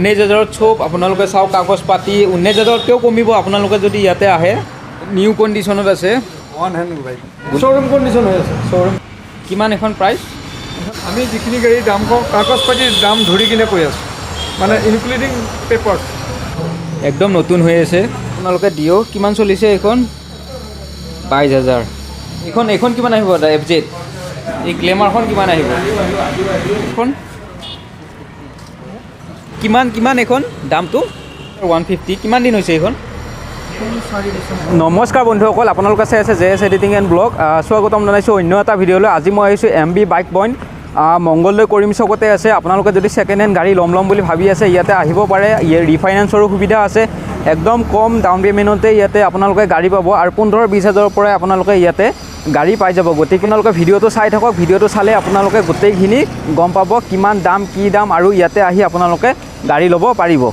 19,000 চব আপোনালোকে চাওক কাগজ পাতি 19,000 কমিব আপোনালোকে যদি ইয়াতে আহে নিউ কণ্ডিশ্যনত আছে one hand bike showroom condition হৈ আছে শ্ব'ৰুম কিমান এখন প্ৰাইচ আমি যিখিনি গাড়ীৰ দাম কওঁ কাগজ পাতিৰ দাম ধৰি কিনে কৈ আছোঁ মানে ইনক্লুডিং পেপাৰ্ছ একদম নতুন হৈ আছে আপোনালোকে দিও কিমান চলিছে এখন 22,000 এখন কিমান আহিব FZ এই গ্লেমাৰখন কিমান আহিব এখন কিমান এখন দামটো 150 কিমান দিন হৈছে এখন নমস্কাৰ বন্ধুসকল আপোনালোকে চাই আছে JS এডিটিং এণ্ড ব্লগ স্বাগতম জনাইছোঁ অন্য এটা ভিডিঅ'লৈ আজি মই আহিছোঁ MB বাইক পইণ্ট মংগলদৈ কৰিমচকতে আছে আপোনালোকে যদি ছেকেণ্ড হেণ্ড গাড়ী ল'ম বুলি ভাবি আছে ইয়াতে আহিব পাৰে ৰিফাইনেন্সৰো সুবিধা আছে একদম কম ডাউন পে'মেণ্টতে ইয়াতে আপোনালোকে গাড়ী পাব আৰু 15-20 হাজাৰৰ পৰাই আপোনালোকে ইয়াতে গাড়ী পাই যাব গতিকে আপোনালোকে ভিডিঅ'টো চাই থাকক ভিডিঅ'টো চালে আপোনালোকে গোটেইখিনি গম পাব কিমান দাম কি দাম আৰু ইয়াতে আহি আপোনালোকে গাড়ী ল'ব পাৰিব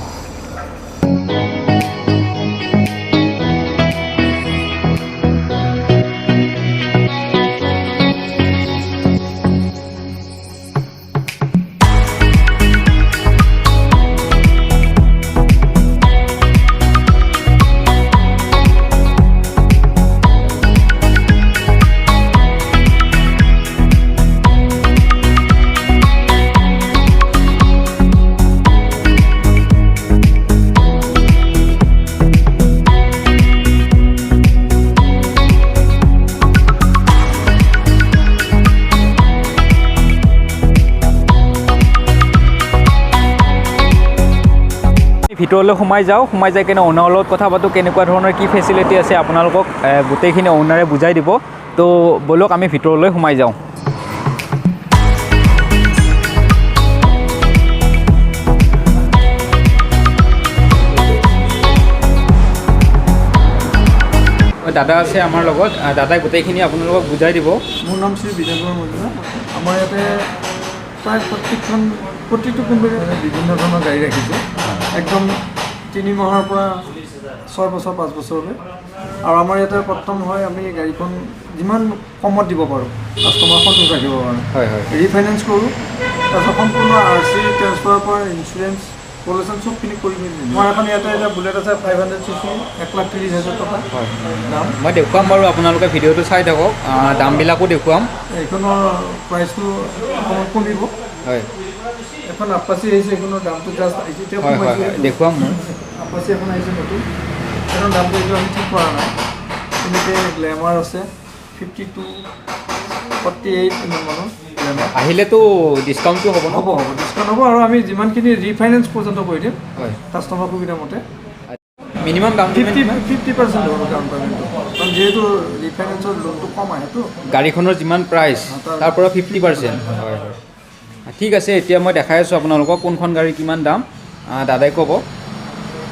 ভিতৰলৈ সোমাই যাই কিনে অ'নাৰৰ লগত কথা পাতোঁ কেনেকুৱা ধৰণৰ কি ফেচিলিটি আছে আপোনালোকক গোটেইখিনি অ'নাৰে বুজাই দিব তো ব'লক আমি ভিতৰলৈ সোমাই যাওঁ দাদা আছে আমাৰ লগত দাদাই গোটেইখিনি আপোনালোকক বুজাই দিব মোৰ নাম শ্ৰী বিজেন্দ্ৰ মজুমদাৰ আমাৰ ইয়াতে প্ৰায় প্ৰতিটো কোম্পানীৰ বিভিন্ন ধৰণৰ গাড়ী ৰাখিছে একদম 3 মাহৰ পৰা 6 বছৰ 5 বছৰলৈ আৰু আমাৰ ইয়াতে প্ৰথম হয় আমি গাড়ীখন যিমান কমত দিব পাৰোঁ কাষ্টমাৰ সন্তুষ্ট ৰাখিব কাৰণে হয় ৰিফাইনেন্স কৰোঁ তাৰপিছত সম্পূৰ্ণ RC ট্ৰেন্সফাৰৰ পৰা ইঞ্চুৰেঞ্চ পলিউশ্যন চবখিনি কৰি দিম আমাৰ এখন ইয়াতে এতিয়া বুলেট আছে 500cc 1,30,000 টকা দাম মই দেখুৱাম বাৰু আপোনালোকে ভিডিঅ'টো চাই থাকক দামবিলাকো দেখুৱাম এইখনৰ প্ৰাইচটো অকণমান কমিব হয় এখন আপাচি আহিছে এইখনৰ দামটো জাষ্ট আহিছে এতিয়া দেখুৱাম মই আপাচি এখন আহিছে নতুন এইখনৰ দামটো এইটো আমি ঠিক কৰা নাই তেনেকৈ গ্লেমাৰ আছে 52 48 ইমান মানৰ আহিলেতো ডিছকাউণ্টটো হ'ব হ'ব ডিছকাউণ্ট হ'ব আৰু আমি যিমানখিনি ৰিফাইনেন্স পৰ্যন্ত কৰি দিম হয় কাষ্টমাৰ সুবিধা মতে মিনিমাম ডাউন 50% হ'ব ডাউন পে'মেণ্টটো কাৰণ যিহেতু ৰিফাইনেন্সৰ লোনটো কম আহেতো গাড়ীখনৰ যিমান প্ৰাইচ তাৰ পৰা 50% হয় ঠিক আছে এতিয়া মই দেখাই আছোঁ আপোনালোকক কোনখন গাড়ী কিমান দাম দাদাই ক'ব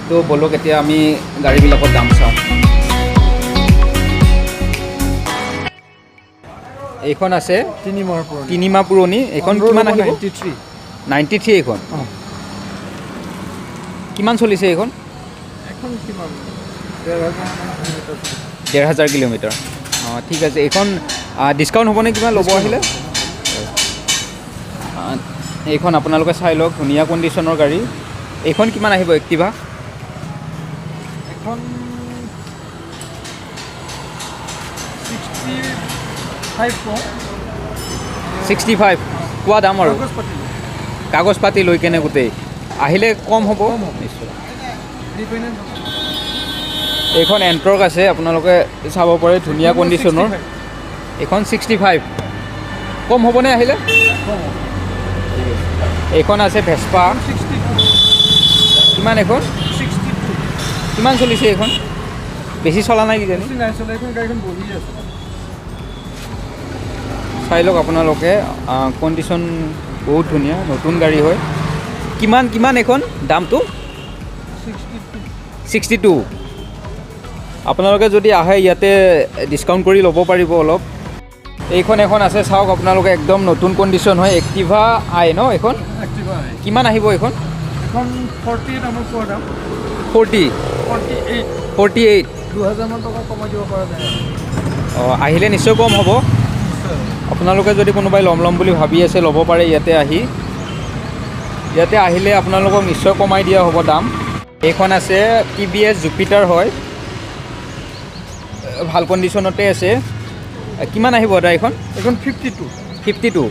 তো ব'লক এতিয়া আমি গাড়ীবিলাকৰ দাম চাওঁ এইখন আছে 3 মাহ পুৰণি এইখন কিমান আহিব 93 এইখন কিমান চলিছে এইখন 1,500 কিলোমিটাৰ ঠিক আছে এইখন ডিছকাউণ্ট হ'বনে কিমান ল'ব আহিলে এইখন আপোনালোকে চাই লওক ধুনীয়া কণ্ডিশ্যনৰ গাড়ী এইখন কিমান আহিব এক্টিভা এখন 65 কোৱা দাম আৰু কাগজ পাতি লৈ কেনে গোটেই আহিলে কম হ'ব নিশ্চয় এইখন এণ্ট্ৰক আছে আপোনালোকে চাব পাৰে ধুনীয়া কণ্ডিশ্যনৰ এইখন 65 কম হ'বনে আহিলে এইখন আছে ভেস্পা কিমান এখন কিমান চলিছে এইখন বেছি চলা নাই কিজানি চাই লওক আপোনালোকে কণ্ডিশ্যন বহুত ধুনীয়া নতুন গাড়ী হয় কিমান এইখন দামটো 62 আপোনালোকে যদি আহে ইয়াতে ডিছকাউণ্ট কৰি ল'ব পাৰিব অলপ এইখন এখন আছে চাওক আপোনালোকে একদম নতুন কণ্ডিশ্যন হয় এক্টিভা আই ন এইখন কিমান আহিব এইখন 48 আমাৰ পোৱা দাম 48 2,000 মান টকা কমাই দিব পৰা যায় আহিলে নিশ্চয় কম হ'ব আপোনালোকে যদি কোনোবাই ল'ম বুলি ভাবি আছে ল'ব পাৰে ইয়াতে আহি ইয়াতে আহিলে আপোনালোকক নিশ্চয় কমাই দিয়া হ'ব দাম। এইখন আছে TVS জুপিটাৰ হয়, ভাল কণ্ডিশ্যনতে আছে। কিমান আহিব দাদা এইখন? এখন 52 52।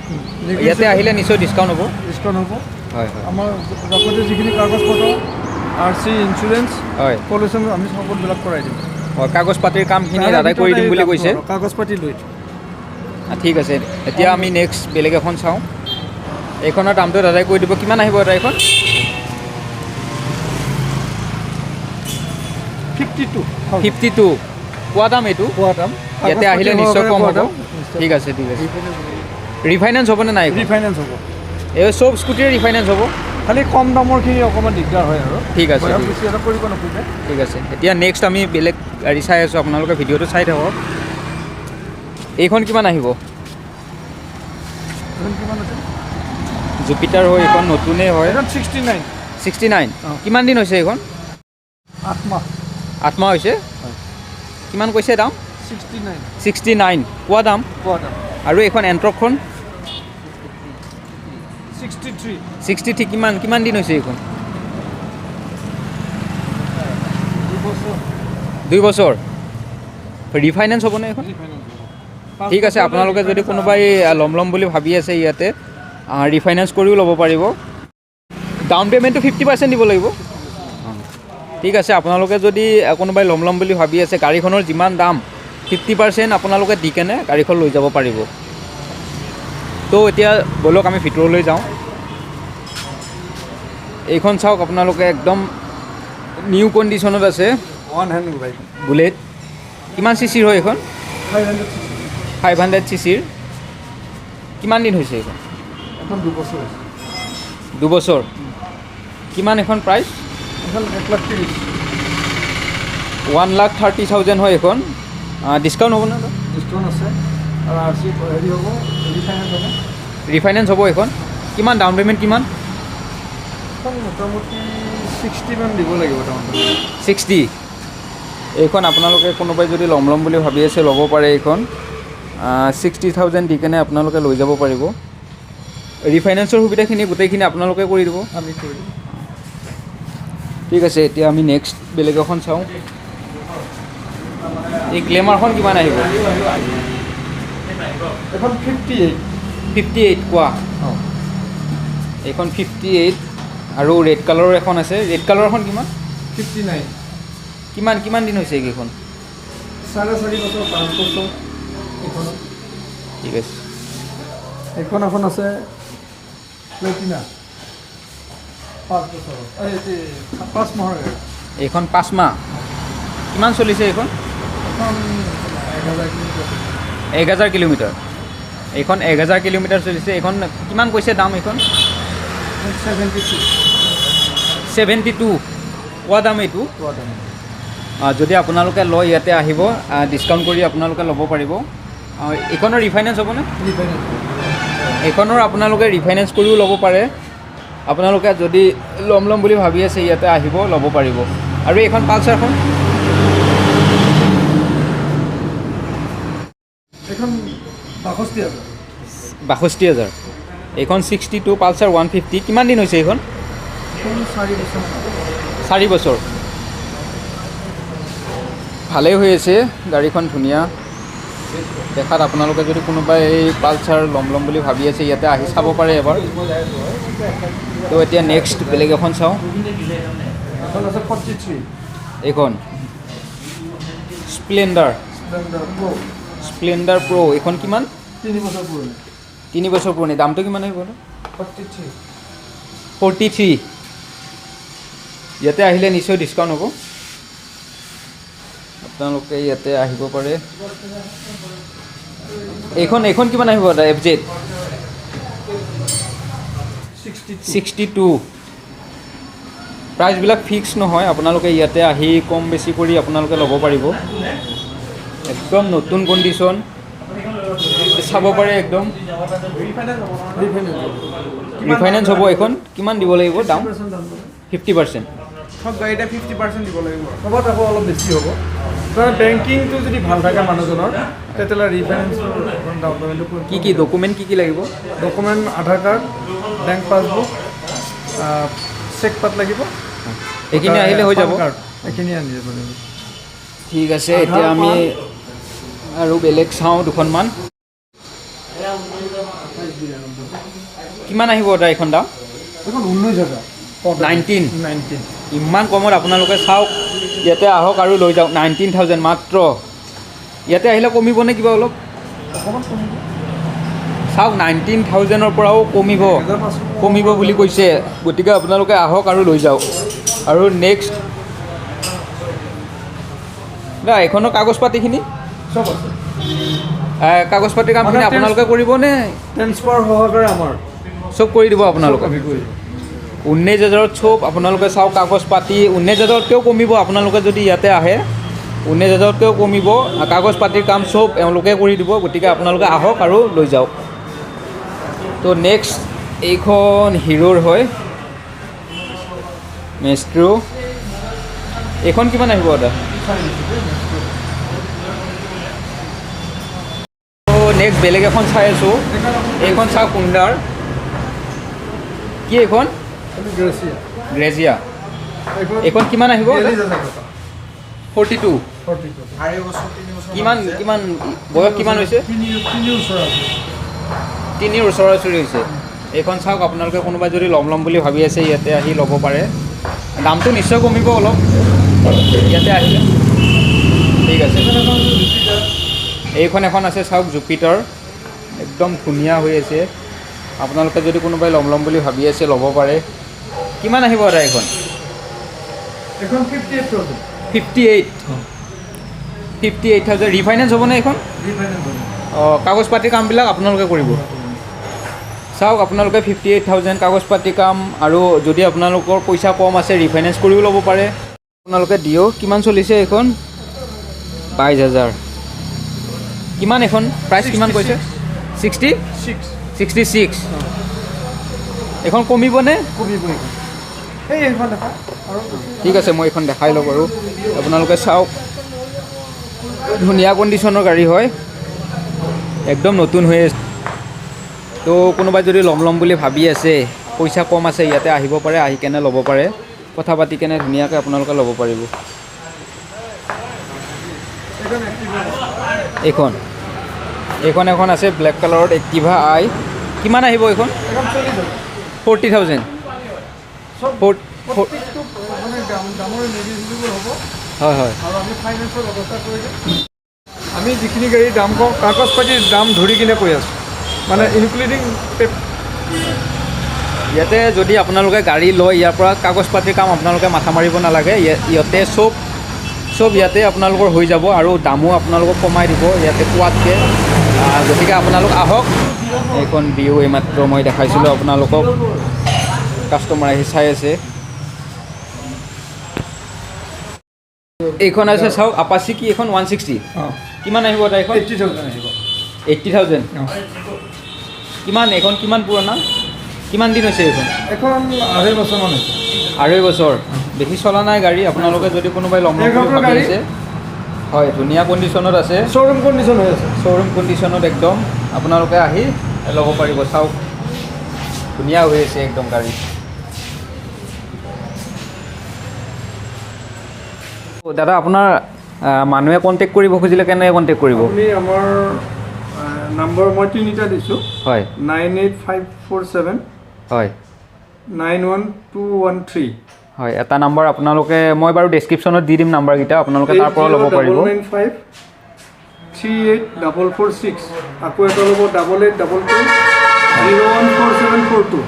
ইয়াতে আহিলে নিশ্চয় ডিছকাউণ্ট হ'ব। ডিছকাউণ্ট হ'ব। হয় হয়। আমাৰ যাৱতীয় যিখিনি কাগজ পত্ৰ RC ইঞ্চুৰেঞ্চ হয় পলিউশ্যন আমি সকলোবিলাক কৰাই দিম। হয়, কাগজ পাতিৰ কামখিনি দাদাই কৰি দিম বুলি কৈছে। কাগজ পাতি লৈ ঠিক আছে। এতিয়া আমি নেক্সট বেলেগ এখন চাওঁ। এইখনৰ দামটো দাদাই কৈ দিব। কিমান আহিব দাদা এইখন? 52 কোৱা দাম এইটো। ইয়াতে আহিলে নিশ্চয় কম হ'ব। ঠিক আছে ঠিক আছে। ৰিফাইনেন্স হ'বনে নাই? ৰিফাইনেন্স হ'ব। এই চব স্কুটিৰ ৰিফাইনেন্স হ'ব, খালি কম দামৰখিনি অকণমান দিগদাৰ হয় আৰু। ঠিক আছে কৰিব নোখোজে। ঠিক আছে। এতিয়া নেক্সট আমি বেলেগ গাড়ী চাই আছোঁ, আপোনালোকে ভিডিঅ'টো চাই থাকক। এইখন কিমান আহিব? জুপিটাৰ হয়, এইখন নতুনেই হয়। 69। কিমান দিন হৈছে এইখন? 8 মাহ হৈছে। কিমান কৈছে দাম? 69 কোৱা দাম। আৰু এইখন এণ্ট্ৰকখন 63। কিমান দিন হৈছে এইখন? 2 বছৰ। ৰিফাইনেন্স হ'বনে এইখন? ঠিক আছে। আপোনালোকে যদি কোনোবাই ল'ম বুলি ভাবি আছে ইয়াতে ৰিফাইনেন্স কৰিও ল'ব পাৰিব। ডাউন পে'মেণ্টটো 50% দিব লাগিব। ঠিক আছে। আপোনালোকে যদি কোনোবাই ল'ম বুলি ভাবি আছে, গাড়ীখনৰ যিমান দাম 50% আপোনালোকে দি কেনে গাড়ীখন লৈ যাব পাৰিব। তো এতিয়া ব'লক আমি ভিতৰলৈ যাওঁ। এইখন চাওক আপোনালোকে, একদম নিউ কণ্ডিশ্যনত আছে। বুলেট। কিমান চিচিৰ হয় এইখন? 500 চিচিৰ। কিমান দিন হৈছে এইখন? 2 বছৰ। কিমান এখন প্ৰাইচ? 1,30,000 হয় এইখন। ডিছকাউণ্ট হ'ব নে? ডিছকাউণ্ট আছে আৰু RC হেৰি হ'ব, ৰিফাইনেন্স হ'ব এইখন। কিমান ডাউন পে'মেণ্ট কিমান? মোটামুটি 60 মান দিব লাগিব। 60। এইখন আপোনালোকে কোনোবাই যদি ল'ম বুলি ভাবি আছে ল'ব পাৰে। এইখন 60,000 দি কেনে আপোনালোকে লৈ যাব পাৰিব। ৰিফাইনেন্সৰ সুবিধাখিনি গোটেইখিনি আপোনালোকে কৰি দিব। আমি কৰি দিম। ঠিক আছে। এতিয়া আমি নেক্সট বেলেগ এখন চাওঁ। এই গ্লেমাৰখন কিমান আহিব? এখন 58 কোৱা। এইখন 58 আৰু ৰেড কালাৰৰ এখন আছে। ৰেড কালাৰখন কিমান? 59। কিমান দিন হৈছে এইকেইখন? 4.5 বছৰ 5 বছৰ। ঠিক আছে। এখন আছে প্লেটিনা 5 বছৰ। 5 মাহৰ। এইখন 5 মাহ। কিমান চলিছে এইখন? 1000 কিলোমিটাৰ। এইখন 1000 কিলোমিটাৰ চলিছে। এইখন কিমান কৈছে দাম? এইখন 72 কোৱা দাম এইটো। যদি আপোনালোকে লয় ইয়াতে আহিব, ডিছকাউণ্ট কৰি আপোনালোকে ল'ব পাৰিব। এইখনৰ ৰিফাইনেন্স হ'বনে? এইখনৰ আপোনালোকে ৰিফাইনেন্স কৰিও ল'ব পাৰে। আপোনালোকে যদি ল'ম বুলি ভাবি আছে ইয়াতে আহিব, ল'ব পাৰিব। আৰু এইখন পালচাৰখন? এইখন 62,000। এইখন 62 পালচাৰ 150। কিমান দিন হৈছে এইখন? 4 বছৰ। ভালেই হৈ আছে গাড়ীখন, ধুনীয়া দেখাত। আপোনালোকে যদি কোনোবাই এই পালচাৰ ল'ম বুলি ভাবি আছে ইয়াতে আহি চাব পাৰে এবাৰ। তো এতিয়া নেক্সট বেলেগ এখন চাওঁ। এইখন স্প্লেণ্ডাৰ প্ৰ'। এইখন কিমান? 3 বছৰ পুৰণি। দামটো কিমান আহিব? 43। ইয়াতে আহিলে নিশ্চয় ডিছকাউণ্ট হ'ব। আপোনালোকে ইয়াতে আহিব পাৰে। এইখন কিমান আহিব দাদা? FZ 62। প্ৰাইচবিলাক ফিক্স নহয়, আপোনালোকে ইয়াতে আহি কম বেছি কৰি আপোনালোকে ল'ব পাৰিব। একদম নতুন কণ্ডিশ্যন, চাব পাৰে একদম। ৰিফাইনেন্স হ'ব এইখন। কিমান দিব লাগিব দাম? 50%। সব গাড়ীতে 50% দিব লাগিব। ক'ৰবাত আকৌ অলপ বেছি হ'ব। কাৰণ বেংকিংটো যদি ভাল থাকে মানুহজনৰ, তেতিয়াহ'লে ৰিফাইনেন্সৰ ডাউন পে'মেণ্টটো কি ডকুমেণ্ট কি লাগিব? ডকুমেণ্ট আধাৰ কাৰ্ড, বেংক পাছবুক, চেক পাত লাগিব, এইখিনি আহিলে হৈ যাব। এইখিনি আনি যাব লাগিব। ঠিক আছে, এতিয়া আমি আৰু বেলেগ চাওঁ দুখনমান। কিমান আহিব দাদা এইখন দাম? এইখন 19,000 19 19 ইমান কমত আপোনালোকে চাওক, ইয়াতে আহক আৰু লৈ যাওক। 19,000 মাত্ৰ। ইয়াতে আহিলে কমিবনে কিবা অলপ? অকণমান কমিব। চাওক 19,000ৰ পৰাও কমিব বুলি কৈছে, গতিকে আপোনালোকে আহক আৰু লৈ যাওক। আৰু নেক্সট দাদা এইখনৰ কাগজ পাতিখিনি চব আছে। কাগজ পাতিৰ কামখিনি আপোনালোকে কৰিবনে? ট্ৰেন্সফাৰ সহকাৰে আমাৰ চব কৰি দিব আপোনালোকে? আমি কৰি দিম। 19,000ত চব আপোনালোকে চাওক, কাগজ পাতি 19,000তকৈও কমিব আপোনালোকে যদি ইয়াতে আহে। 19,000তকৈও কমিব, কাগজ পাতিৰ কাম চব এওঁলোকে কৰি দিব। গতিকে আপোনালোকে আহক আৰু লৈ যাওক। তো নেক্সট এইখন হিৰোৰ হয়, মেষ্ট্ৰো। এইখন কিমান আহিব দাদা? তো নেক্সট বেলেগ এখন চাই আছোঁ। এইখন চাওক, কুণ্ডাৰ। কি এইখন? গ্ৰেজিয়া। এইখন কিমান আহিব? 42। কিমান কিমান বয়স কিমান হৈছে? 3 ওচৰা-ওচৰি হৈছে। এইখন চাওক, আপোনালোকে কোনোবাই যদি ল'ম বুলি ভাবি আছে ইয়াতে আহি ল'ব পাৰে। দামটো নিশ্চয় কমিব অলপ ইয়াতে আহিলে। ঠিক আছে, এইখন এখন আছে চাওক, জুপিটাৰ। একদম ধুনীয়া হৈ আছে। আপোনালোকে যদি কোনোবাই ল'ম বুলি ভাবি আছে ল'ব পাৰে। কিমান আহিব দাদা এইখন? এখন 58,000। 58,000 ৰিফাইনেন্স হ'বনে এইখন? অঁ, কাগজ পাতিৰ কামবিলাক আপোনালোকে কৰিব। চাওক, আপোনালোকে 58,000 কাগজ পাতি কাম, আৰু যদি আপোনালোকৰ পইচা কম আছে ৰিফাইনেন্স কৰিও ল'ব পাৰে। আপোনালোকে দিয়ক। কিমান চলিছে এইখন? 22,000। কিমান এইখন প্ৰাইচ কিমান কৈছে? 66। এইখন কমিবনে? ঠিক আছে, মই এইখন দেখাই লওঁ বাৰু। আপোনালোকে চাওক, ধুনীয়া কণ্ডিশ্যনৰ গাড়ী হয়, একদম নতুন হৈ আছে। তো কোনোবাই যদি ল'ম বুলি ভাবি আছে, পইচা কম আছে, ইয়াতে আহিব পাৰে, আহি কেনে ল'ব পাৰে। কথা পাতি কেনে ধুনীয়াকৈ আপোনালোকে ল'ব পাৰিব। এইখন আছে ব্লেক কালাৰত, এক্টিভা আই। কিমান আহিব এইখন? 40,000। হয় হয়। আমি যিখিনি গাড়ীৰ দাম কওঁ, কাগজ পাতিৰ দাম ধৰি কিনে কৈ আছোঁ, মানে ইনক্লুডিং। ইয়াতে যদি আপোনালোকে গাড়ী লয়, ইয়াৰ পৰা কাগজ পাতিৰ কাম আপোনালোকে মাথা মাৰিব নালাগে। ইয়াতে চব ইয়াতে আপোনালোকৰ হৈ যাব, আৰু দামো আপোনালোকক কমাই দিব ইয়াতে কোৱাতকৈ। গতিকে আপোনালোক আহক। এইখন বিহু এইমাত্ৰ মই দেখাইছিলোঁ আপোনালোকক, কাষ্টমাৰ আহি চাই আছে। এইখন আছে চাওক, আপাচি। কি এইখন? 160। কিমান আহিব দাদা এইখন? 80,000 আহিব। 80,000। কিমান এইখন? কিমান পুৰণা? কিমান দিন হৈছে এইখন? এখন 2.5 বছৰমান হৈছে। 2.5 বছৰ। বেছি চলা নাই গাড়ী। আপোনালোকে যদি কোনোবাই ল'ম বুলি ভাবি আছে, হয়, ধুনীয়া কণ্ডিশ্যনত আছে। শ্ব'ৰুম কণ্ডিশ্যন হৈ আছে। শ্ব'ৰুম কণ্ডিশ্যনত একদম আপোনালোকে আহি ল'ব পাৰিব। চাওক, ধুনীয়া হৈ আছে একদম গাড়ী। দাদা, আপোনাৰ মানুহে কণ্টেক্ট কৰিব খুজিলে কেনেকৈ কণ্টেক্ট কৰিব? আপুনি আমাৰ নম্বৰ মই 3টা দিছোঁ। হয়। 98547 হয় 91213। হয়, এটা নম্বৰ আপোনালোকে, মই বাৰু ডেছক্ৰিপশ্যনত দি দিম নাম্বাৰকেইটা, আপোনালোকে তাৰ পৰা ল'ব পাৰিব। 995 38446। আকৌ এটা ল'ব 8822 014742।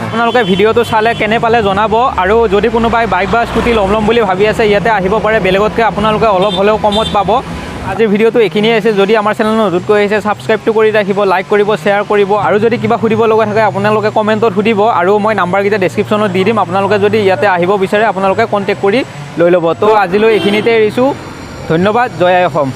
আপোনালোকে ভিডিঅ'টো চালে কেনে পালে জনাব। আৰু যদি কোনোবাই বাইক বা স্কুটি ল'ম বুলি ভাবি আছে, ইয়াতে আহিব পাৰে। বেলেগতকৈ আপোনালোকে অলপ হ'লেও কমত পাব। আজিৰ ভিডিঅ'টো এইখিনিয়ে আছে। যদি আমাৰ চেনেল নতুনকৈ আহিছে, ছাবস্ক্ৰাইবটো কৰি ৰাখিব, লাইক কৰিব, শ্বেয়াৰ কৰিব। আৰু যদি কিবা সুধিব লগা থাকে আপোনালোকে কমেণ্টত সুধিব, আৰু মই নাম্বাৰকেইটা ডেছক্ৰিপশ্যনত দি দিম। আপোনালোকে যদি ইয়াতে আহিব বিচাৰে আপোনালোকে কণ্টেক্ট কৰি লৈ ল'ব। তো আজিলৈ এইখিনিতে এৰিছোঁ। ধন্যবাদ। জয় আই অসম।